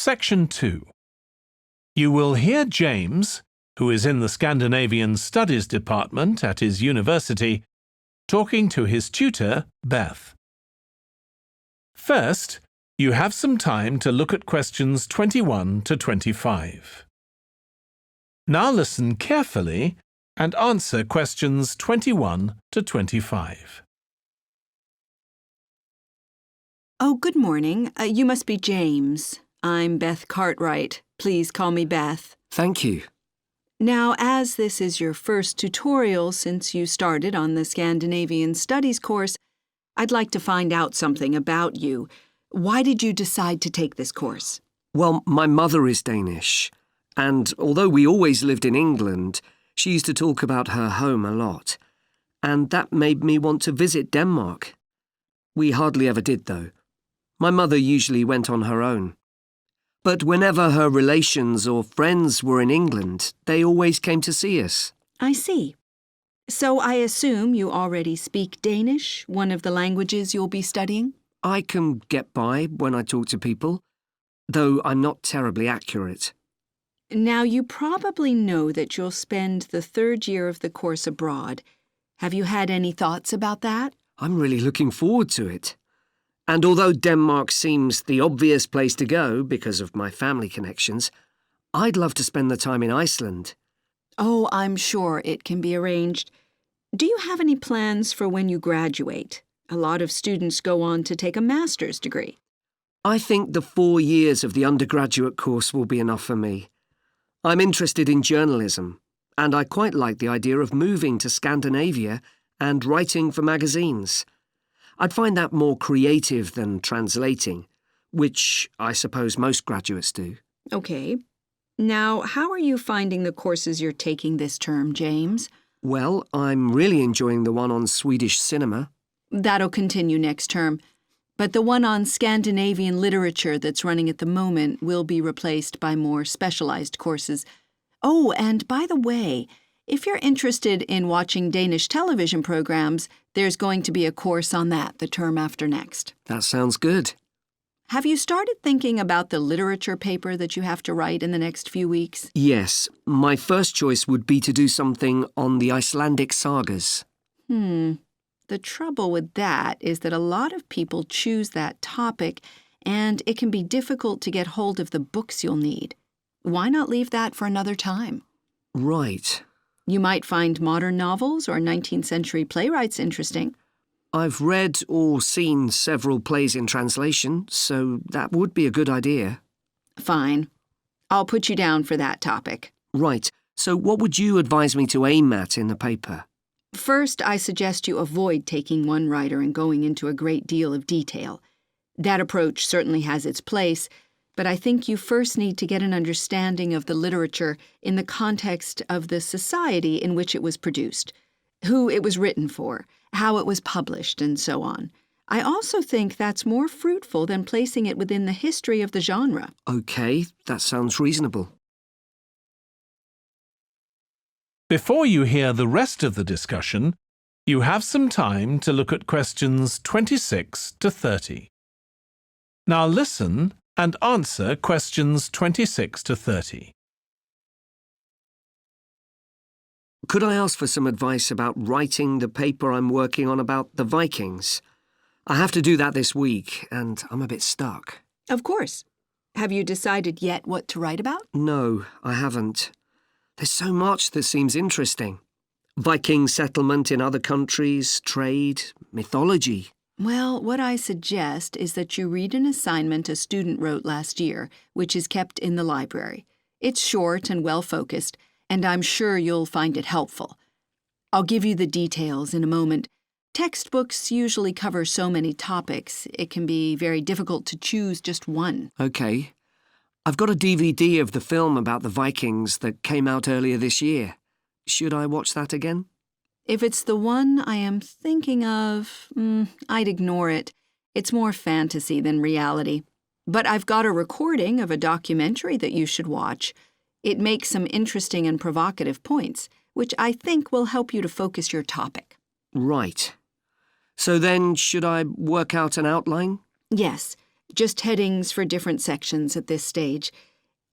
Section 2. You will hear James, who is in the Scandinavian Studies Department at his university, talking to his tutor, Beth. First, you have some time to look at questions 21 to 25. Now listen carefully and answer questions 21 to 25. Oh, good morning. You must be James. I'm Beth Cartwright. Please call me Beth. Thank you. Now, as this is your first tutorial since you started on the Scandinavian Studies course, I'd like to find out something about you. Why did you decide to take this course? Well, my mother is Danish, and although we always lived in England, she used to talk about her home a lot, and that made me want to visit Denmark. We hardly ever did, though. My mother usually went on her own. But whenever her relations or friends were in England, they always came to see us. I see. So I assume you already speak Danish, one of the languages you'll be studying? I can get by when I talk to people, though I'm not terribly accurate. Now, you probably know that you'll spend the third year of the course abroad. Have you had any thoughts about that? I'm really looking forward to it. And although Denmark seems the obvious place to go because of my family connections, I'd love to spend the time in Iceland. Oh, I'm sure it can be arranged. Do you have any plans for when you graduate? A lot of students go on to take a master's degree. I think the 4 years of the undergraduate course will be enough for me. I'm interested in journalism, and I quite like the idea of moving to Scandinavia and writing for magazines. I'd find that more creative than translating, which I suppose most graduates do. Okay. Now, how are you finding the courses you're taking this term, James? Well, I'm really enjoying the one on Swedish cinema. That'll continue next term. But the one on Scandinavian literature that's running at the moment will be replaced by more specialized courses. Oh, and by the way, if you're interested in watching Danish television programs, there's going to be a course on that the term after next. That sounds good. Have you started thinking about the literature paper that you have to write in the next few weeks? Yes, my first choice would be to do something on the Icelandic sagas. The trouble with that is that a lot of people choose that topic, and it can be difficult to get hold of the books you'll need. Why not leave that for another time? Right. You might find modern novels or 19th century playwrights interesting. I've read or seen several plays in translation, so that would be a good idea. Fine. I'll put you down for that topic. Right. So what would you advise me to aim at in the paper? First, I suggest you avoid taking one writer and going into a great deal of detail. That approach certainly has its place, but I think you first need to get an understanding of the literature in the context of the society in which it was produced, who it was written for, how it was published, and so on. I also think that's more fruitful than placing it within the history of the genre. Okay, that sounds reasonable. Before you hear the rest of the discussion, you have some time to look at questions 26 to 30. Now listen and answer questions 26 to 30. Could I ask for some advice about writing the paper I'm working on about the Vikings? I have to do that this week, and I'm a bit stuck. Of course. Have you decided yet what to write about? No, I haven't. There's so much that seems interesting. Viking settlement in other countries, trade, mythology. Well, what I suggest is that you read an assignment a student wrote last year, which is kept in the library. It's short and well-focused, and I'm sure you'll find it helpful. I'll give you the details in a moment. Textbooks usually cover so many topics, it can be very difficult to choose just one. Okay. I've got a DVD of the film about the Vikings that came out earlier this year. Should I watch that again? If it's the one I am thinking of, I'd ignore it. It's more fantasy than reality. But I've got a recording of a documentary that you should watch. It makes some interesting and provocative points, which I think will help you to focus your topic. Right. So then, should I work out an outline? Yes. just headings for different sections at this stage.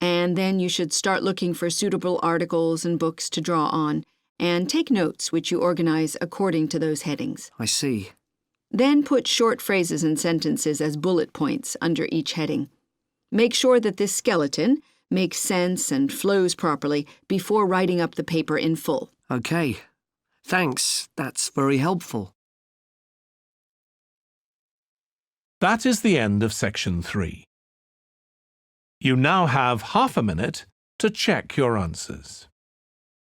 And then you should start looking for suitable articles and books to draw on, and take notes which you organize according to those headings. I see. Then put short phrases and sentences as bullet points under each heading. Make sure that this skeleton makes sense and flows properly before writing up the paper in full. Okay. Thanks. That's very helpful. That is the end of section 3. You now have half a minute to check your answers.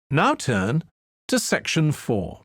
Now turn to section 4.